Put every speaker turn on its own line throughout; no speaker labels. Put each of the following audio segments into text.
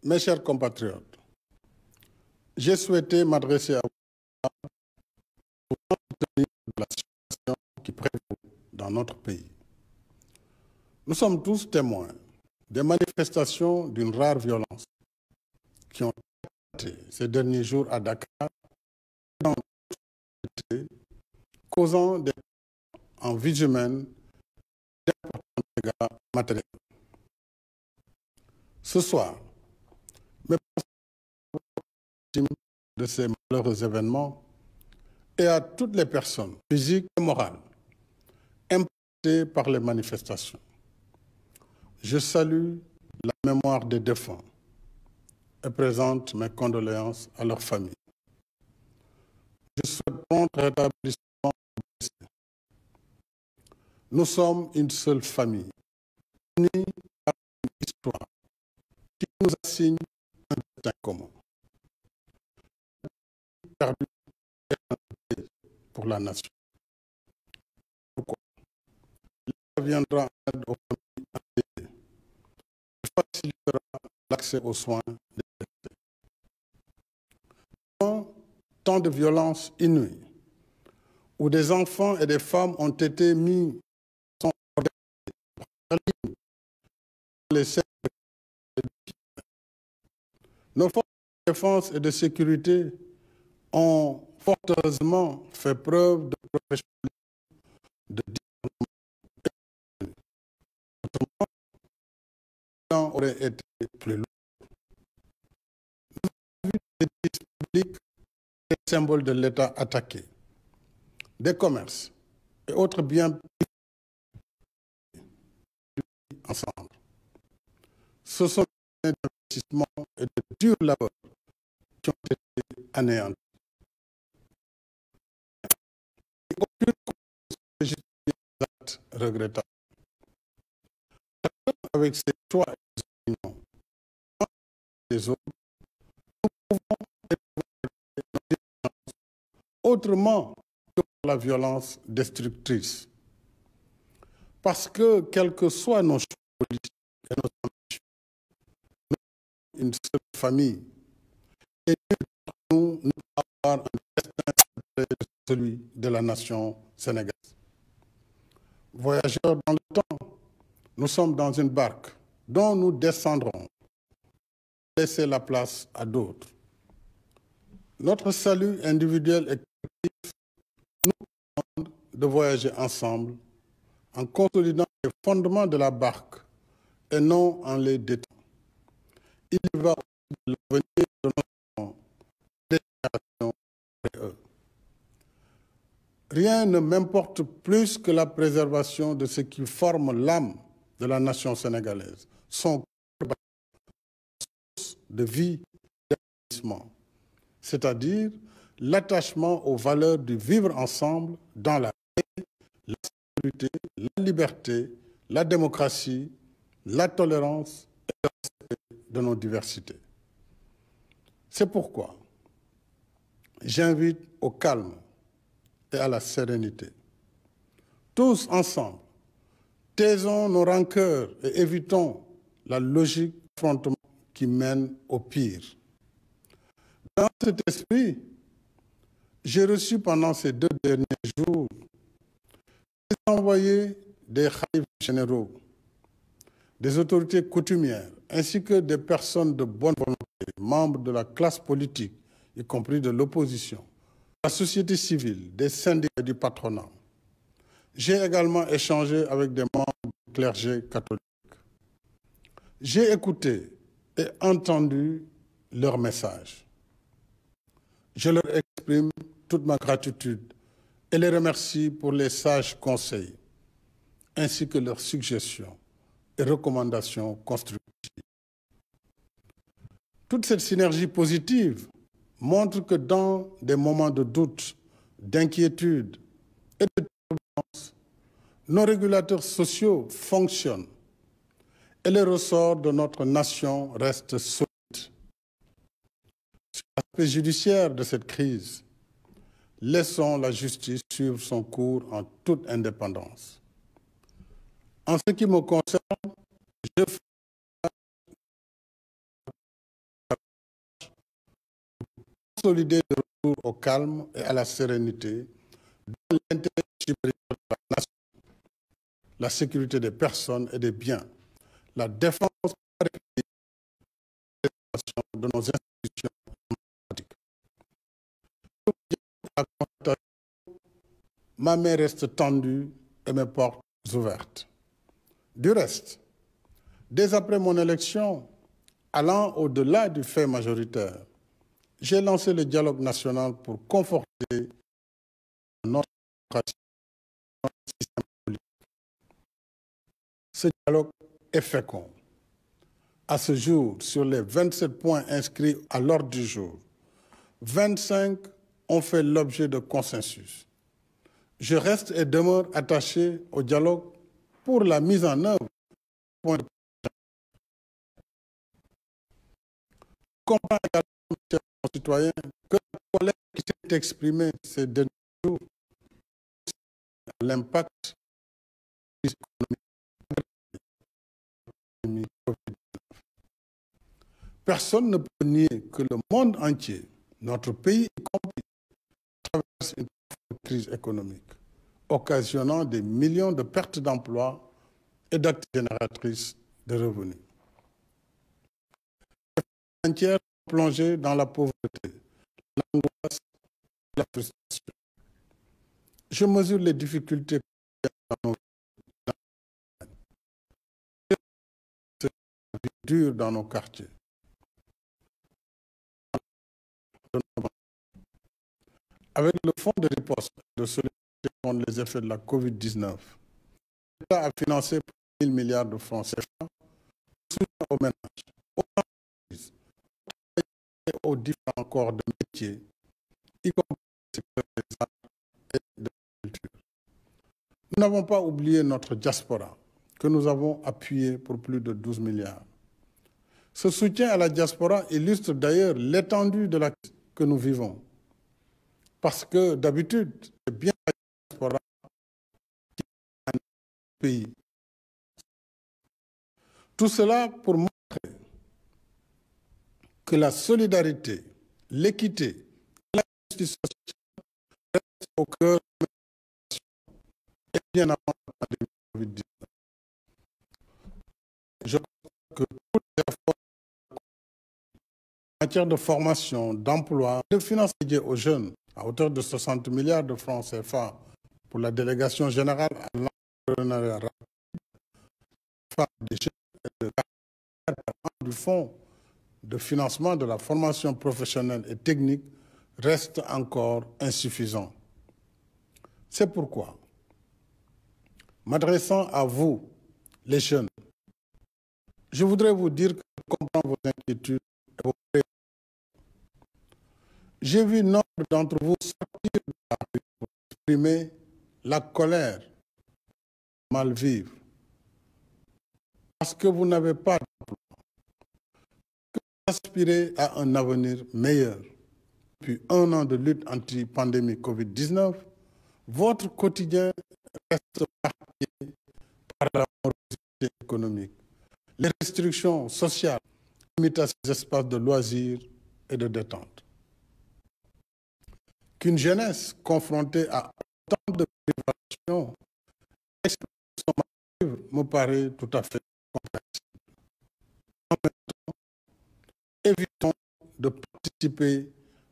Mes chers compatriotes, j'ai souhaité m'adresser à vous pour tenir de la situation qui prévaut dans notre pays. Nous sommes tous témoins des manifestations d'une rare violence qui ont été ces derniers jours à Dakar, dans notre société, causant des en vies humaines d'importants dégâts matériels. Ce soir, mes pensées de ces malheureux événements et à toutes les personnes physiques et morales impactées par les manifestations. Je salue la mémoire des défunts et présente mes condoléances à leurs familles. Je souhaite prompt rétablissement des blessés. Nous sommes une seule famille, unie par une histoire qui nous assigne un destin commun. Perdu pour la nation. Pourquoi? Il viendra en aide aux familles endeuillées. Il facilitera l'accès aux soins des blessés. Tant de violences inouïes, où des enfants et des femmes ont été mis dans les scènes. Nos forces de défense et de sécurité ont fort heureusement fait preuve de professionnalisme, de discernement. Autrement, le bilan aurait été plus lourd. Nous avons vu des édifices publics, des symboles de l'État attaqués, des commerces et autres biens ensemble. Ce sont des investissements et de durs labeurs qui ont été anéantis. Aucune cause ne justifie des actes regrettables. Avec ses choix et ses opinions, les autres, nous pouvons évaluer nos différences autrement que par la violence destructrice. Parce que, quels que soient nos choix politiques et nos ambitions, nous sommes une seule famille et nous avons un destin celui de la nation sénégalaise. Voyageurs dans le temps, nous sommes dans une barque dont nous descendrons, laisser la place à d'autres. Notre salut individuel et collectif nous demande de voyager ensemble en consolidant les fondements de la barque et non en les détruisant. Il y va aussi de l'avenir de nos générations après eux. Rien ne m'importe plus que la préservation de ce qui forme l'âme de la nation sénégalaise, son source de vie et d'épanouissement, c'est-à-dire l'attachement aux valeurs du vivre ensemble dans la paix, la sécurité, la liberté, la démocratie, la tolérance et le respect de nos diversités. C'est pourquoi j'invite au calme et à la sérénité. Tous ensemble, taisons nos rancœurs et évitons la logique d'affrontement qui mène au pire. Dans cet esprit, j'ai reçu pendant ces 2 derniers jours des envoyés des khalifes généraux, des autorités coutumières, ainsi que des personnes de bonne volonté, membres de la classe politique, y compris de l'opposition, la société civile, des syndicats du patronat. J'ai également échangé avec des membres du clergé catholique. J'ai écouté et entendu leurs messages. Je leur exprime toute ma gratitude et les remercie pour les sages conseils, ainsi que leurs suggestions et recommandations constructives. Toute cette synergie positive montre que dans des moments de doute, d'inquiétude et de turbulence, nos régulateurs sociaux fonctionnent et les ressorts de notre nation restent solides. Sur l'aspect judiciaire de cette crise, laissons la justice suivre son cours en toute indépendance. En ce qui me concerne, je consolider le retour au calme et à la sérénité dans l'intérêt supérieur de la nation, la sécurité des personnes et des biens, la défense de nos institutions démocratiques. Ma main reste tendue et mes portes ouvertes. Du reste, dès après mon élection, allant au-delà du fait majoritaire, j'ai lancé le dialogue national pour conforter notre démocratie, notre système politique. Ce dialogue est fécond. À ce jour, sur les 27 points inscrits à l'ordre du jour, 25 ont fait l'objet de consensus. Je reste et demeure attaché au dialogue pour la mise en œuvre du point de vue. Je comprends également, chers concitoyens, que la colère qui s'est exprimée ces derniers jours a l'impact économique. Personne ne peut nier que le monde entier, notre pays y compris, traverse une crise économique, occasionnant des millions de pertes d'emplois et d'activités génératrices de revenus. Les familles entières sont plongées dans la pauvreté, l'angoisse et la frustration. Je mesure les difficultés dans nos vies dures dans nos quartiers. Avec le fonds de riposte de solidarité contre les effets de la Covid-19, l'État a financé pour 1 000 milliards de francs CFA soutien aux ménages, aux entreprises, aux différents corps de métier, y compris le secteur des arts et de la culture. Nous n'avons pas oublié notre diaspora, que nous avons appuyée pour plus de 12 milliards. Ce soutien à la diaspora illustre d'ailleurs l'étendue de la crise que nous vivons. Parce que d'habitude, c'est bien la diaspora qui est un pays. Tout cela pour montrer que la solidarité, l'équité et la justice sociale restent au cœur de la nation et bien avant la pandémie Covid-19. Je crois que tous les efforts en matière de formation, d'emploi, de finances dédiées aux jeunes, à hauteur de 60 milliards de francs CFA pour la délégation générale à l'entrepreneuriat rapide, des jeunes et de 4% du fonds de financement de la formation professionnelle et technique reste encore insuffisant. C'est pourquoi, m'adressant à vous, les jeunes, je voudrais vous dire que je comprends vos inquiétudes et vos préoccupations. J'ai vu nombre d'entre vous sortir de la rue pour exprimer la colère, mal vivre, parce que vous n'avez pas d'emploi, que vous aspirez à un avenir meilleur. Depuis 1 an de lutte anti-pandémie Covid-19, votre quotidien reste marqué par la morosité économique, les restrictions sociales, limitent à ces espaces de loisirs et de détente. Qu'une jeunesse confrontée à autant de privations me paraît tout à fait compréhensible. En même temps, évitons de participer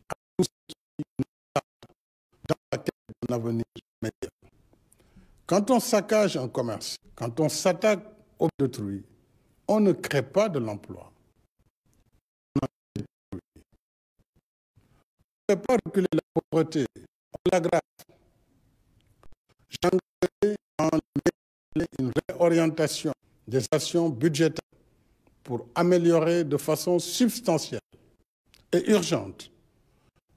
à tout ce qui nous tarde dans la quête d'un avenir meilleur. Quand on saccage un commerce, quand on s'attaque au d'autrui, on ne crée pas de l'emploi. On ne fait pas reculer la pauvreté, on l'aggrave. J'engagerai en une réorientation des actions budgétaires pour améliorer de façon substantielle et urgente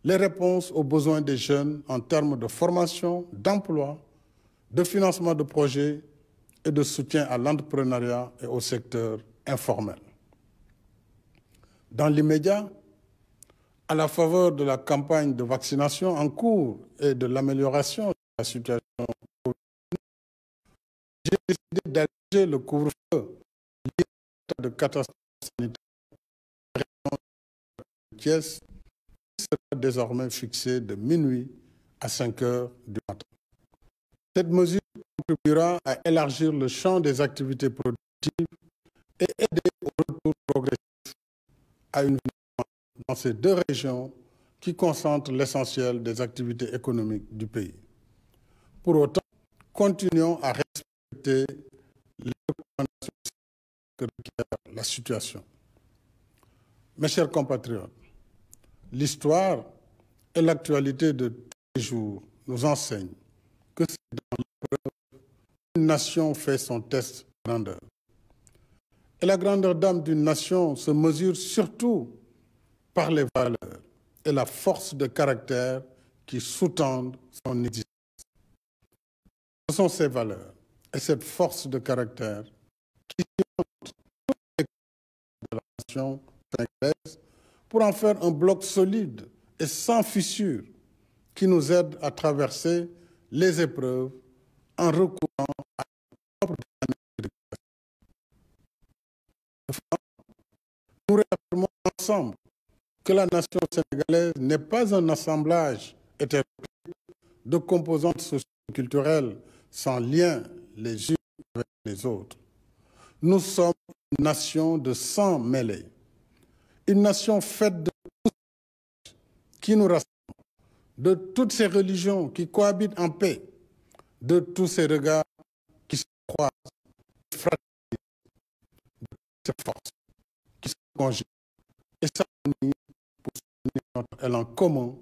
les réponses aux besoins des jeunes en termes de formation, d'emploi, de financement de projets et de soutien à l'entrepreneuriat et au secteur informel. Dans l'immédiat, à la faveur de la campagne de vaccination en cours et de l'amélioration de la situation, j'ai décidé d'alléger le couvre-feu lié à l'état de catastrophe sanitaire de Thiès, sera désormais fixée de minuit à 5 heures du matin. Cette mesure contribuera à élargir le champ des activités productives et aider au retour progressif à une vie dans ces deux régions qui concentrent l'essentiel des activités économiques du pays. Pour autant, continuons à respecter les recommandations que requiert la situation. Mes chers compatriotes, l'histoire et l'actualité de tous les jours nous enseignent que c'est dans l'épreuve qu'une nation fait son test de grandeur. Et la grandeur d'âme d'une nation se mesure surtout par les valeurs et la force de caractère qui sous-tendent son existence. Ce sont ces valeurs et cette force de caractère qui cimentent toutes les de la nation sénégalaise pour en faire un bloc solide et sans fissure qui nous aide à traverser les épreuves en recourant à notre propre dynamique d'éducation. Nous réaffirmons ensemble que la nation sénégalaise n'est pas un assemblage hétéroclite de composantes socio-culturelles sans lien les unes avec les autres. Nous sommes une nation de sang mêlé, une nation faite de tous qui nous rassemble, de toutes ces religions qui cohabitent en paix, de tous ces regards qui se croisent, qui fraternisent, de toutes ces forces qui se conjuguent et s'unissent pour soutenir notre élan commun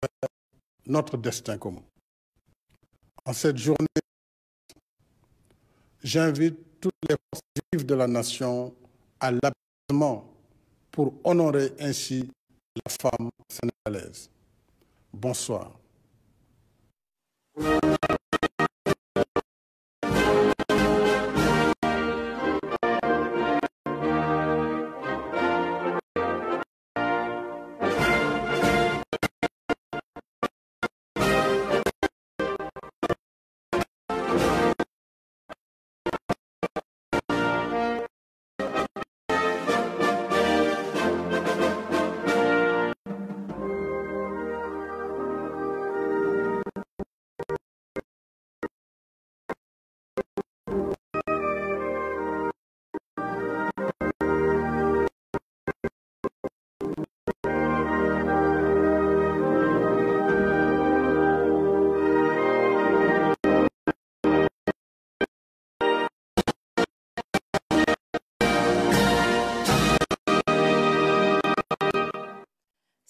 vers notre destin commun. En cette journée, j'invite toutes les forces vives de la nation à l'apaisement pour honorer ainsi la femme sénégalaise. Bonsoir.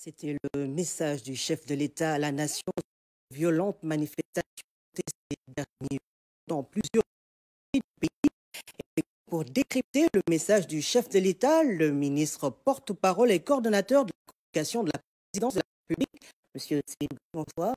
C'était le message du chef de l'État à la nation. Violentes manifestations ces derniers dans plusieurs pays du pays. Et pour décrypter le message du chef de l'État, le ministre porte-parole et coordonnateur de la communication de la présidence de la République, M. Céline, bonsoir.